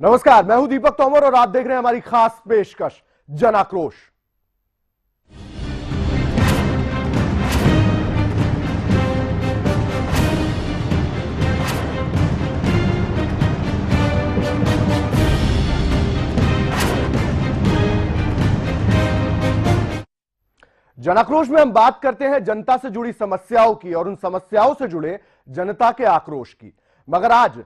नमस्कार, मैं हूं दीपक तोमर और आप देख रहे हैं हमारी खास पेशकश जन आक्रोश। जन आक्रोश में हम बात करते हैं जनता से जुड़ी समस्याओं की और उन समस्याओं से जुड़े जनता के आक्रोश की। मगर आज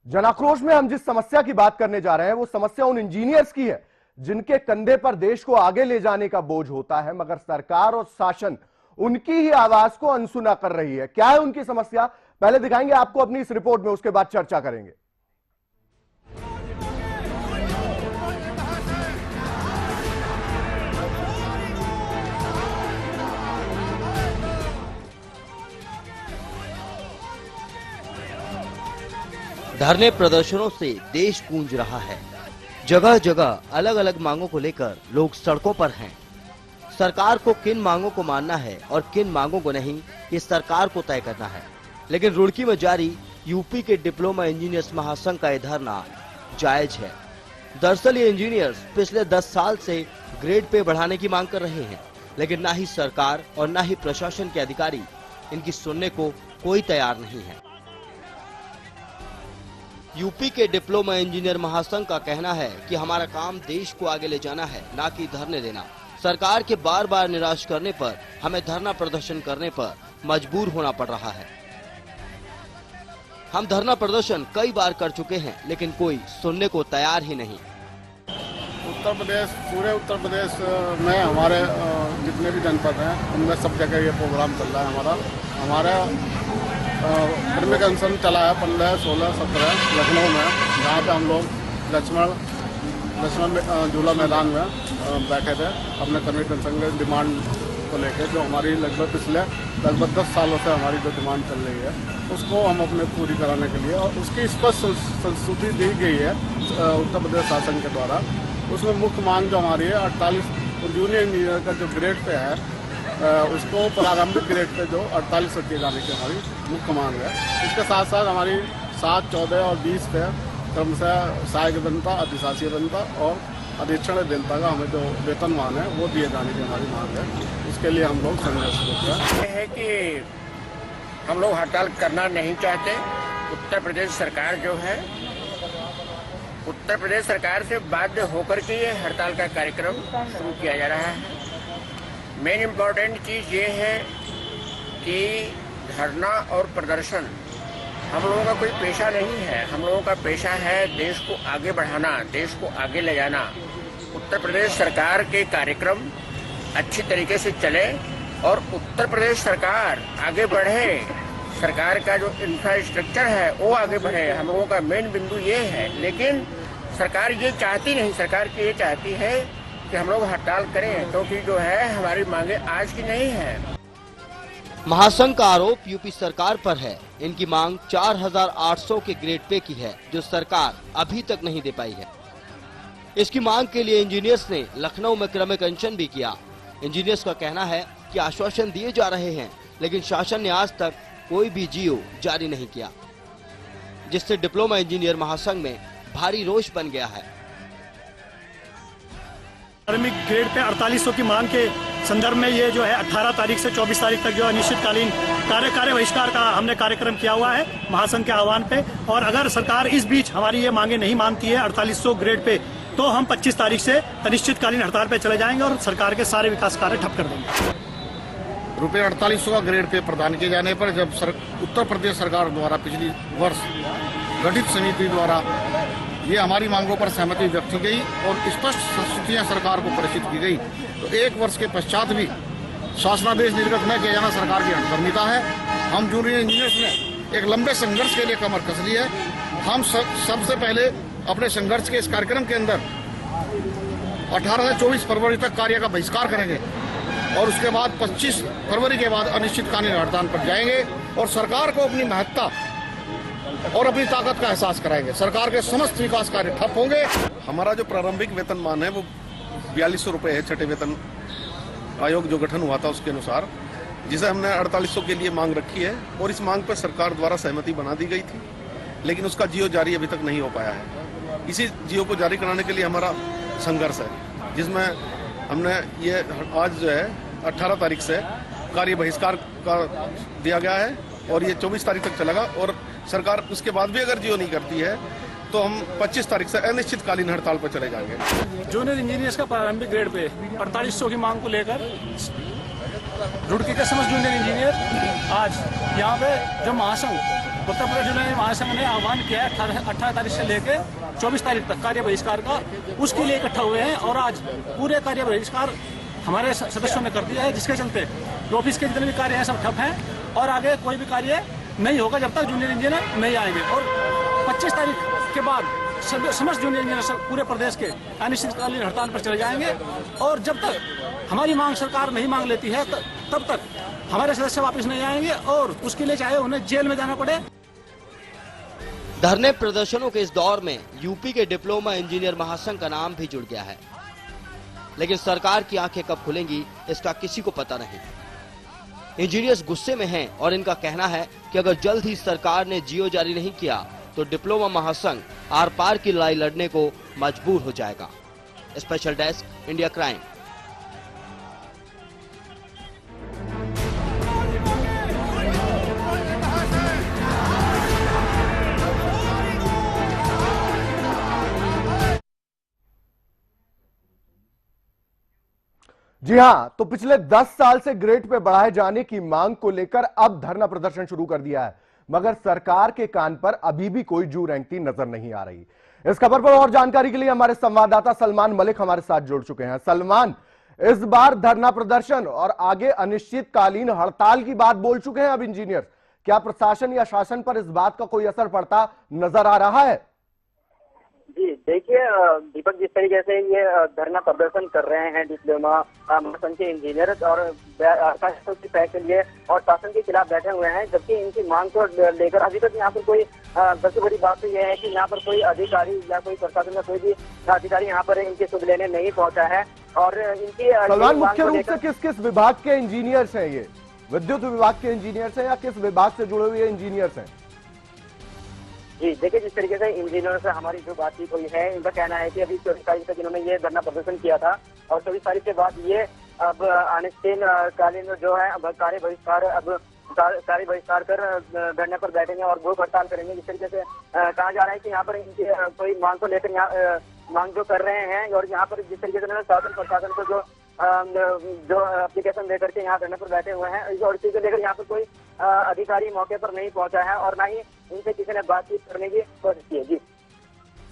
जन आक्रोश में हम जिस समस्या की बात करने जा रहे हैं वो समस्या उन इंजीनियर्स की है जिनके कंधे पर देश को आगे ले जाने का बोझ होता है, मगर सरकार और शासन उनकी ही आवाज को अनसुना कर रही है। क्या है उनकी समस्या, पहले दिखाएंगे आपको अपनी इस रिपोर्ट में, उसके बाद चर्चा करेंगे। धरने प्रदर्शनों से देश गूंज रहा है। जगह जगह अलग अलग मांगों को लेकर लोग सड़कों पर हैं। सरकार को किन मांगों को मानना है और किन मांगों को नहीं, ये सरकार को तय करना है। लेकिन रुड़की में जारी यूपी के डिप्लोमा इंजीनियर्स महासंघ का यह धरना जायज है। दरअसल ये इंजीनियर्स पिछले 10 साल से ग्रेड पे बढ़ाने की मांग कर रहे हैं, लेकिन ना ही सरकार और ना ही प्रशासन के अधिकारी इनकी सुनने को कोई तैयार नहीं है। यूपी के डिप्लोमा इंजीनियर महासंघ का कहना है कि हमारा काम देश को आगे ले जाना है, ना कि धरने देना। सरकार के बार बार निराश करने पर हमें धरना प्रदर्शन करने पर मजबूर होना पड़ रहा है। हम धरना प्रदर्शन कई बार कर चुके हैं, लेकिन कोई सुनने को तैयार ही नहीं। पूरे उत्तर प्रदेश में हमारे जितने भी जनपद हैं उनमें सब जगह ये प्रोग्राम चल रहा है। हमारा प्रेमी कन्वेंशन चला है 15, 16, 17 लखनऊ में, जहाँ पे हम लोग लक्ष्मण झूला मैदान में बैठे थे अपने प्रेमी कन्वेंशन के डिमांड को लेकर, जो हमारी पिछले लगभग 10 सालों से हमारी जो डिमांड चल रही है उसको हम अपने पूरी कराने के लिए, और उसकी स्पष्ट संस्तुति दी गई है उत्तर प्रदेश शासन के द्वारा। उसमें मुख्य मांग जो हमारी है 48 जूनियर इंजीनियर का जो ग्रेड पे है उसको प्रारंभिक ग्रेड पे जो 48 किए जाने की हमारी मुख्य मांग है। इसके साथ साथ हमारी 7, 14 और 20 पे क्रमशः सहायक अभियंता, अधिशासी अभियंता और अधीक्षण अभियंता का हमें जो वेतनमान है वो दिए जाने की हमारी मांग है। उसके लिए हम लोग संघर्ष करते हैं। यह है कि हम लोग हड़ताल करना नहीं चाहते। उत्तर प्रदेश सरकार जो है, उत्तर प्रदेश सरकार से बाध्य होकर के ये हड़ताल का कार्यक्रम शुरू किया जा रहा है। मेन इम्पोर्टेंट चीज़ ये है कि धरना और प्रदर्शन हम लोगों का कोई पेशा नहीं है। हम लोगों का पेशा है देश को आगे बढ़ाना, देश को आगे ले जाना। उत्तर प्रदेश सरकार के कार्यक्रम अच्छी तरीके से चले और उत्तर प्रदेश सरकार आगे बढ़े, सरकार का जो इंफ्रास्ट्रक्चर है वो आगे बढ़े, हम लोगों का मेन बिंदु ये है। लेकिन सरकार ये चाहती नहीं, सरकार की ये चाहती है कि हम लोग हड़ताल करें, क्योंकि जो है हमारी मांगे आज की नहीं है। महासंघ का आरोप यूपी सरकार पर है। इनकी मांग 4800 के ग्रेड पे की है, जो सरकार अभी तक नहीं दे पाई है। इसकी मांग के लिए इंजीनियर्स ने लखनऊ में क्रमिक अनशन भी किया। इंजीनियर्स का कहना है कि आश्वासन दिए जा रहे हैं, लेकिन शासन ने आज तक कोई भी जीओ जारी नहीं किया, जिससे डिप्लोमा इंजीनियर महासंघ में भारी रोष बन गया है। प्रारंभिक ग्रेड पे 4800 की मांग के संदर्भ में ये जो है 18 तारीख से 24 तारीख तक जो अनिश्चितकालीन कार्य बहिष्कार का हमने कार्यक्रम किया हुआ है महासंघ के आह्वान पे। और अगर सरकार इस बीच हमारी ये मांगे नहीं मानती है 4800 ग्रेड पे, तो हम 25 तारीख से अनिश्चितकालीन हड़ताल पे चले जाएंगे और सरकार के सारे विकास कार्य ठप कर देंगे। रुपये 4800 का ग्रेड पे प्रदान किए जाने पर जब उत्तर प्रदेश सरकार द्वारा पिछली वर्ष गठित समिति द्वारा ये हमारी मांगों पर सहमति व्यक्त की गई और स्पष्ट संस्तुतियां सरकार को प्रेषित की गई, तो 1 वर्ष के पश्चात भी शासनादेश निर्गत न किया जाना सरकार की हठधर्मिता है। हम जूनियर इंजीनियर्स ने एक लंबे संघर्ष के लिए कमर कस ली है। हम सबसे पहले अपने संघर्ष के इस कार्यक्रम के अंदर 18 से 24 फरवरी तक कार्य का बहिष्कार करेंगे और उसके बाद 25 फरवरी के बाद अनिश्चितकालीन हड़ताल पर जाएंगे और सरकार को अपनी महत्ता और अपनी ताकत का एहसास कराएंगे। सरकार के समस्त विकास कार्य ठप होंगे। हमारा जो प्रारंभिक वेतनमान है वो 4200 रुपये है, छठे वेतन आयोग जो गठन हुआ था उसके अनुसार, जिसे हमने 4800 के लिए मांग रखी है और इस मांग पर सरकार द्वारा सहमति बना दी गई थी, लेकिन उसका जीओ जारी अभी तक नहीं हो पाया है। इसी जियो को जारी कराने के लिए हमारा संघर्ष है, जिसमें हमने ये आज जो है 18 तारीख से कार्य बहिष्कार का दिया गया है और ये 24 तारीख तक चलेगा। और सरकार उसके बाद भी अगर जियो नहीं करती है तो हम 25 तारीख से अनिश्चितकालीन हड़ताल पर चले जाएंगे। जूनियर इंजीनियर्स का प्रारंभिक ग्रेड पे 4800 की मांग को लेकर रुड़की के समस्त जूनियर इंजीनियर आज यहाँ पे जो महासंघ उत्तर प्रदेश जूनियर महासंघ ने आह्वान किया है 18 तारीख से लेकर 24 तारीख तक कार्य बहिष्कार का, उसके लिए इकट्ठा हुए हैं। और आज पूरे कार्य बहिष्कार हमारे सदस्यों ने कर दिया है, जिसके चलते ऑफिस के जितने भी कार्य हैं सब ठप हैं और आगे कोई भी कार्य नहीं होगा जब तक जूनियर इंजीनियर नहीं आएंगे। और 25 तारीख के बाद समस्त जूनियर इंजीनियर पूरे प्रदेश के अनिश्चितकालीन हड़ताल पर चले जाएंगे। और जब तक हमारी मांग सरकार नहीं मांग लेती है तब तक हमारे सदस्य वापस नहीं आएंगे और उसके लिए चाहे उन्हें जेल में जाना पड़े। धरने प्रदर्शनों के इस दौर में यूपी के डिप्लोमा इंजीनियर महासंघ का नाम भी जुड़ गया है, लेकिन सरकार की आंखें कब खुलेंगी इसका किसी को पता नहीं। इंजीनियर्स गुस्से में हैं और इनका कहना है कि अगर जल्द ही सरकार ने जियो जारी नहीं किया तो डिप्लोमा महासंघ आर पार की लड़ाई लड़ने को मजबूर हो जाएगा। Special desk, India crime. जी हां, तो पिछले 10 साल से ग्रेड पे बढ़ाए जाने की मांग को लेकर अब धरना प्रदर्शन शुरू कर दिया है, मगर सरकार के कान पर अभी भी कोई जू रेंगती नजर नहीं आ रही। इस खबर पर और जानकारी के लिए हमारे संवाददाता सलमान मलिक हमारे साथ जुड़ चुके हैं। सलमान, इस बार धरना प्रदर्शन और आगे अनिश्चितकालीन हड़ताल की बात बोल चुके हैं अब इंजीनियर। क्या प्रशासन या शासन पर इस बात का कोई असर पड़ता नजर आ रहा है? जी देखिए दीपक, जिस तरीके से ये धरना प्रदर्शन कर रहे हैं डिप्लोमा महासंघ के इंजीनियर और तय के लिए और शासन के खिलाफ बैठे हुए हैं, जबकि इनकी मांग को लेकर अभी तक यहाँ पर कोई सबसे बड़ी बात तो यह है कि यहाँ पर कोई अधिकारी या कोई प्रशासन का कोई भी अधिकारी यहाँ पर इनकी सुध लेने नहीं पहुंचा है। और इनकी सलमान, मुख्य रूप से किस किस विभाग के इंजीनियर्स हैं ये? विद्युत विभाग के इंजीनियर्स हैं या किस विभाग से जुड़े हुए इंजीनियर्स हैं? जी देखिए, जिस तरीके से इंजीनियर से हमारी जो बातचीत हुई है, इनका कहना है कि अभी 24 तारीख तक इन्होंने ये धरना प्रदर्शन किया था और 24 तारीख के बाद ये अब अनिश्चितकालीन जो है अब कार्य बहिष्कार कर धरने पर बैठेंगे और भूख हड़ताल करेंगे। जिस तरीके से कहा जा रहा है कि यहाँ पर इनकी कोई मांग को लेकर यहाँ मांग जो कर रहे हैं और यहाँ पर जिस तरीके से शासन प्रशासन को जो एप्लीकेशन देकर के यहाँ धरने पर बैठे हुए हैं और इसी को लेकर यहाँ पर कोई अधिकारी मौके पर नहीं पहुंचा है और ना ही इनसे किसी ने बातचीत करने की कोशिश की है। जी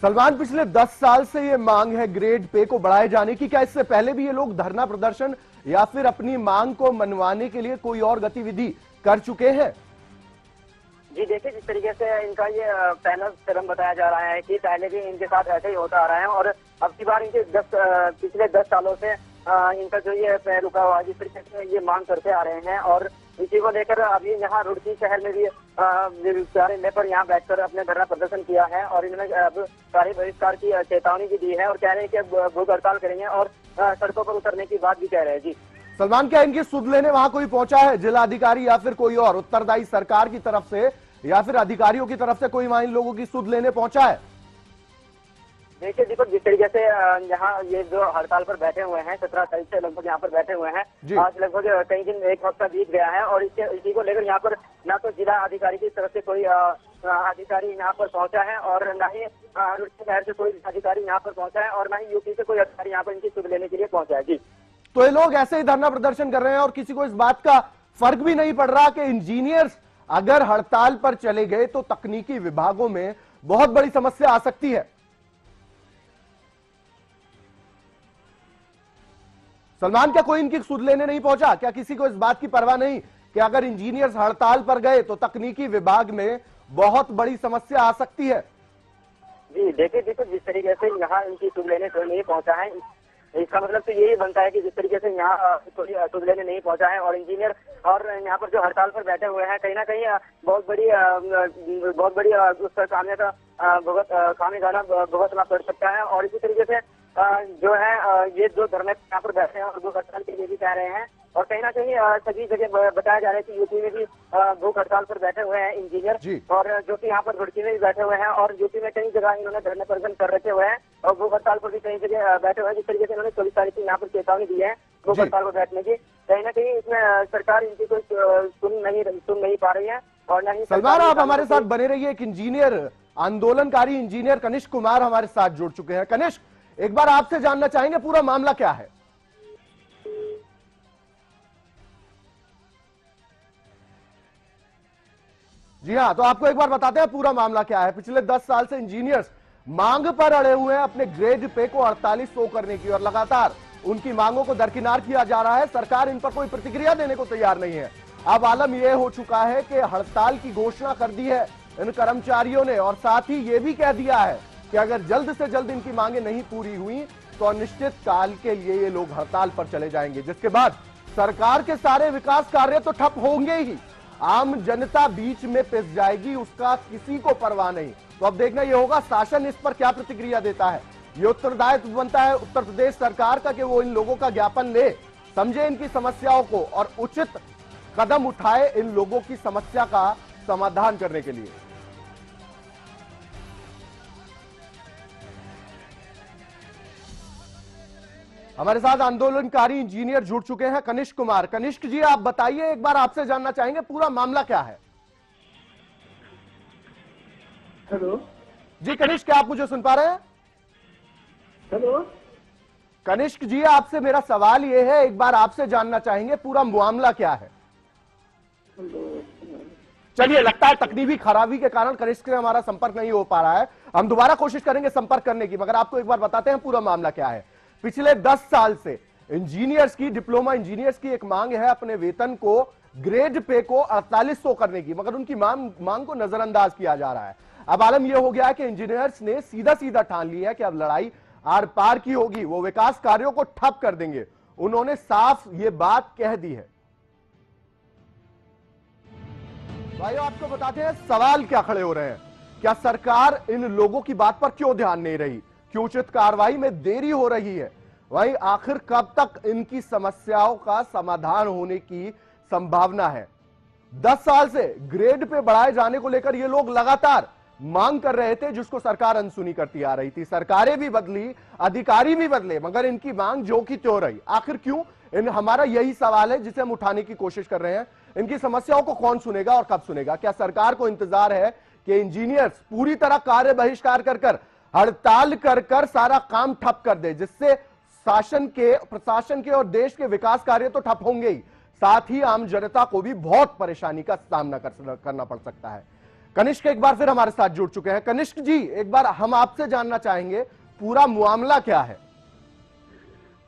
सलमान, पिछले 10 साल से ये मांग है ग्रेड पे को बढ़ाए जाने की। क्या इससे पहले भी ये लोग धरना प्रदर्शन या फिर अपनी मांग को मनवाने के लिए कोई और गतिविधि कर चुके हैं? जी देखिए, जिस तरीके से इनका ये पहला कदम बताया जा रहा है कि पहले भी इनके साथ ऐसे ही होता आ रहा है और अब की बार इनके पिछले 10 सालों से इनका जो ये रुका हुआ, जिस तरीके से ये मांग करते आ रहे हैं और इसी को लेकर अभी यहाँ रुड़की शहर में भी कार्यालय पर यहाँ बैठकर अपने धरना प्रदर्शन किया है और इन्होंने अब कार्य बहिष्कार की चेतावनी भी दी है और कह रहे हैं कि अब भूख हड़ताल करेंगे और सड़कों पर उतरने की बात भी कह रहे हैं। जी सलमान, क्या इनकी सुध लेने वहां कोई पहुंचा है? जिलाधिकारी या फिर कोई और उत्तरदायी सरकार की तरफ से या फिर अधिकारियों की तरफ से कोई वहां इन लोगों की सुध लेने पहुंचा है? देखिए दीपक, जिस तरीके से यहाँ ये जो हड़ताल पर बैठे हुए हैं 17 तारीख से लगभग यहाँ पर बैठे हुए हैं, आज लगभग कई दिन एक हफ्ता बीत गया है और इसी को लेकर यहाँ पर ना तो जिला अधिकारी की तरफ से कोई अधिकारी यहाँ पर पहुंचा है और ना ही रुड़की शहर से कोई अधिकारी यहाँ पर पहुंचा है और ना ही यूपी से कोई अधिकारी यहाँ पर इनकी सुध लेने के लिए पहुंचा है। जी तो ये लोग ऐसे ही धरना प्रदर्शन कर रहे हैं और किसी को इस बात का फर्क भी नहीं पड़ रहा कि इंजीनियर्स अगर हड़ताल पर चले गए तो तकनीकी विभागों में बहुत बड़ी समस्या आ सकती है। सलमान, क्या कोई इनकी सुध लेने नहीं पहुंचा? क्या किसी को इस बात की परवाह नहीं कि अगर इंजीनियर्स हड़ताल पर गए तो तकनीकी विभाग में बहुत बड़ी समस्या आ सकती है? जी देखिए, जिस तरीके से यहाँ इनकी सुध लेने कोई नहीं पहुंचा है, इसका मतलब तो यही बनता है कि जिस तरीके से यहाँ कोई सुध लेने नहीं पहुंचा है और इंजीनियर और यहाँ पर जो हड़ताल पर बैठे हुए हैं कहीं ना कहीं बहुत बड़ी उसका खामियाजा भुगतना पड़ सकता है। और इसी तरीके से जो है ये जो धरने यहाँ पर बैठे हैं और भूख हड़ताल के लिए भी कह रहे हैं। और कहीं ना कहीं सभी जगह बताया जा रहा है कि यूपी में भी भूख हड़ताल पर बैठे हुए हैं इंजीनियर, और जो कि यहाँ पर रुड़की में भी बैठे हुए हैं, और यूपी में कई जगह इन्होंने धरने प्रदर्शन कर रखे हुए हैं और भूख हड़ताल पर भी कई जगह बैठे हुए हैं। जिस तरीके से इन्होंने 24 तारीख की यहाँ पर चेतावनी दी है भूख हड़ताल पर बैठने की, कहीं ना कहीं इसमें सरकार इनकी कोई सुन नहीं पा रही है। और नहीं सलमान, आप हमारे साथ बने रहिए। एक इंजीनियर, आंदोलनकारी इंजीनियर कनिष्क कुमार हमारे साथ जुड़ चुके हैं। कनिष्क, एक बार आपसे जानना चाहेंगे पूरा मामला क्या है? जी हाँ, तो आपको एक बार बताते हैं पूरा मामला क्या है। पिछले 10 साल से इंजीनियर्स मांग पर अड़े हुए हैं अपने ग्रेड पे को 4800 करने की, और लगातार उनकी मांगों को दरकिनार किया जा रहा है। सरकार इन पर कोई प्रतिक्रिया देने को तैयार नहीं है। अब आलम यह हो चुका है कि हड़ताल की घोषणा कर दी है इन कर्मचारियों ने, और साथ ही यह भी कह दिया है कि अगर जल्द से जल्द इनकी मांगे नहीं पूरी हुई तो अनिश्चित काल के लिए ये लोग हड़ताल पर चले जाएंगे, जिसके बाद सरकार के सारे विकास कार्य तो ठप होंगे ही, आम जनता बीच में पिस जाएगी, उसका किसी को परवाह नहीं। तो अब देखना यह होगा शासन इस पर क्या प्रतिक्रिया देता है। ये उत्तरदायित्व बनता है उत्तर प्रदेश सरकार का कि वो इन लोगों का ज्ञापन ले, समझे इनकी समस्याओं को और उचित कदम उठाए इन लोगों की समस्या का समाधान करने के लिए। हमारे साथ आंदोलनकारी इंजीनियर जुड़ चुके हैं, कनिष्क कुमार। कनिष्क जी, आप बताइए, एक बार आपसे जानना चाहेंगे पूरा मामला क्या है। हेलो जी कनिष्क, क्या आप मुझे सुन पा रहे हैं? हेलो कनिष्क जी, आपसे मेरा सवाल यह है, एक बार आपसे जानना चाहेंगे पूरा मामला क्या है। चलिए, लगता है तकनीकी खराबी के कारण कनिष्क से हमारा संपर्क नहीं हो पा रहा है। हम दोबारा कोशिश करेंगे संपर्क करने की, मगर आपको एक बार बताते हैं पूरा मामला क्या है। पिछले 10 साल से इंजीनियर्स की, डिप्लोमा इंजीनियर्स की एक मांग है अपने वेतन को, ग्रेड पे को 4800 करने की, मगर उनकी मांग को नजरअंदाज किया जा रहा है। अब आलम यह हो गया है कि इंजीनियर्स ने सीधा सीधा ठान लिया है कि अब लड़ाई आर पार की होगी, वो विकास कार्यों को ठप कर देंगे। उन्होंने साफ ये बात कह दी है। भाइयों, आपको बताते हैं सवाल क्या खड़े हो रहे हैं। क्या सरकार इन लोगों की बात पर क्यों ध्यान नहीं रही, क्यों उचित कार्रवाई में देरी हो रही है, वहीं आखिर कब तक इनकी समस्याओं का समाधान होने की संभावना है। 10 साल से ग्रेड पे बढ़ाए जाने को लेकर ये लोग लगातार मांग कर रहे थे, जिसको सरकार अनसुनी करती आ रही थी। सरकारें भी बदली, अधिकारी भी बदले, मगर इनकी मांग जो की त्यों रही। आखिर क्यों? हमारा यही सवाल है जिसे हम उठाने की कोशिश कर रहे हैं। इनकी समस्याओं को कौन सुनेगा और कब सुनेगा? क्या सरकार को इंतजार है कि इंजीनियर्स पूरी तरह कार्य बहिष्कार कर हड़ताल कर सारा काम ठप कर दे, जिससे प्रशासन के और देश के विकास कार्य तो ठप होंगे ही, साथ ही आम जनता को भी बहुत परेशानी का सामना करना पड़ सकता है। कनिष्क एक बार फिर हमारे साथ जुड़ चुके हैं। कनिष्क जी, एक बार हम आपसे जानना चाहेंगे पूरा मामला क्या है।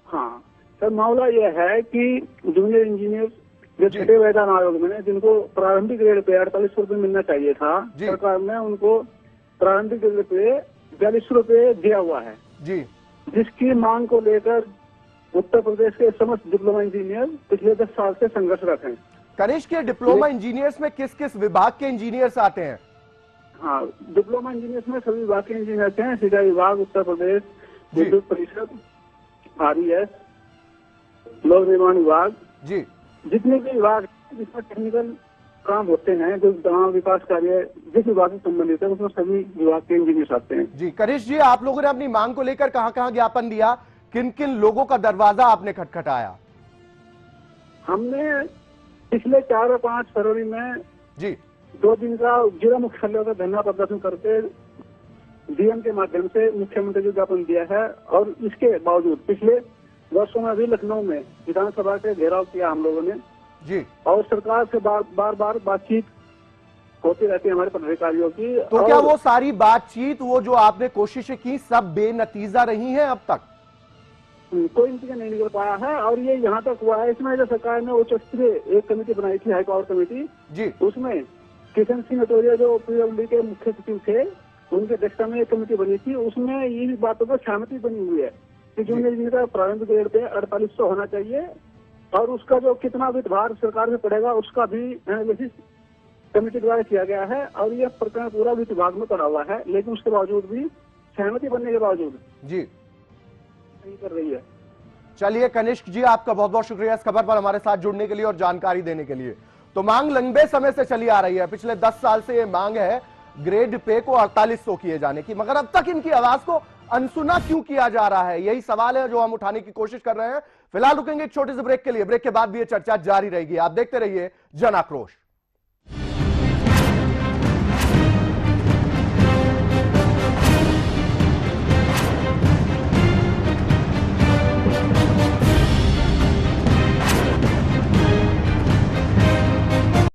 हाँ सर, मामला यह है कि जूनियर इंजीनियर जो छठे वेतन आयोग में, जिनको प्रारंभिक ग्रेड पे 4800 रुपये मिलना चाहिए था, सरकार ने उनको प्रारंभिक ग्रेड पे 4200 रुपये दिया हुआ है जी, जिसकी मांग को लेकर उत्तर प्रदेश के समस्त डिप्लोमा इंजीनियर पिछले 10 साल से संघर्षरत हैं। कनिष्क के डिप्लोमा इंजीनियर्स में किस किस विभाग के इंजीनियर्स आते हैं? हाँ, डिप्लोमा इंजीनियर्स में सभी विभाग के इंजीनियर्स हैं। सिंचाई विभाग, उत्तर प्रदेश विद्युत परिषद, RES, लोक निर्माण विभाग जी, जितने भी विभाग जिसमें टेक्निकल काम होते हैं, जो गाँव विकास कार्य जिस विभाग से संबंधित है, उसमें सभी विभाग के इंजीनियर्स आते हैं। जी कनिष्क जी, आप लोगों ने अपनी मांग को लेकर कहां-कहां ज्ञापन दिया, किन किन लोगों का दरवाजा आपने खटखटाया? हमने पिछले 4 और 5 फरवरी में जी 2 दिन का जिला मुख्यालय का धरना प्रदर्शन करके DM के माध्यम से मुख्यमंत्री को ज्ञापन दिया है। और इसके बावजूद पिछले वर्षों में भी लखनऊ में विधानसभा के घेराव किया हम लोगों ने जी, और सरकार से बार बार बातचीत होती रहती है हमारे पदाधिकारियों की। तो क्या वो सारी बातचीत, वो जो आपने कोशिशें की, सब बेनतीजा रही हैं अब तक? कोई नतीजा नहीं निकल पाया है। और ये यहाँ तक हुआ है, इसमें जो सरकार ने उच्च स्तरीय एक कमेटी बनाई थी, हाई पावर कमेटी जी, उसमें किशन सिंह नटोरिया जो PWD के मुख्य सचिव थे, उनके अध्यक्षता में एक कमेटी बनी थी। उसमें ये बातों पर सहमति बनी हुई है कि जूनियर इंजीनियर का प्रारंभिक ग्रेड पे 4800 होना चाहिए, और उसका जो कितना विभार सरकार में पड़ेगा उसका भी एनालिसिस कमेटी द्वारा किया गया है। और यह प्रकरण पूरा वित्त विभाग में पड़ा हुआ है, लेकिन उसके बावजूद भी सहमति बनने के बावजूद जी नहीं कर रही है। चलिए कनिष्क जी, आपका बहुत बहुत शुक्रिया इस खबर पर हमारे साथ जुड़ने के लिए और जानकारी देने के लिए। तो मांग लंबे समय से चली आ रही है, पिछले 10 साल से ये मांग है ग्रेड पे को 4800 किए जाने की, मगर अब तक इनकी आवाज को अनसुना क्यों किया जा रहा है, यही सवाल है जो हम उठाने की कोशिश कर रहे हैं। फिलहाल रुकेंगे एक छोटे से ब्रेक के लिए, ब्रेक के बाद भी ये चर्चा जारी रहेगी। आप देखते रहिए जन आक्रोश।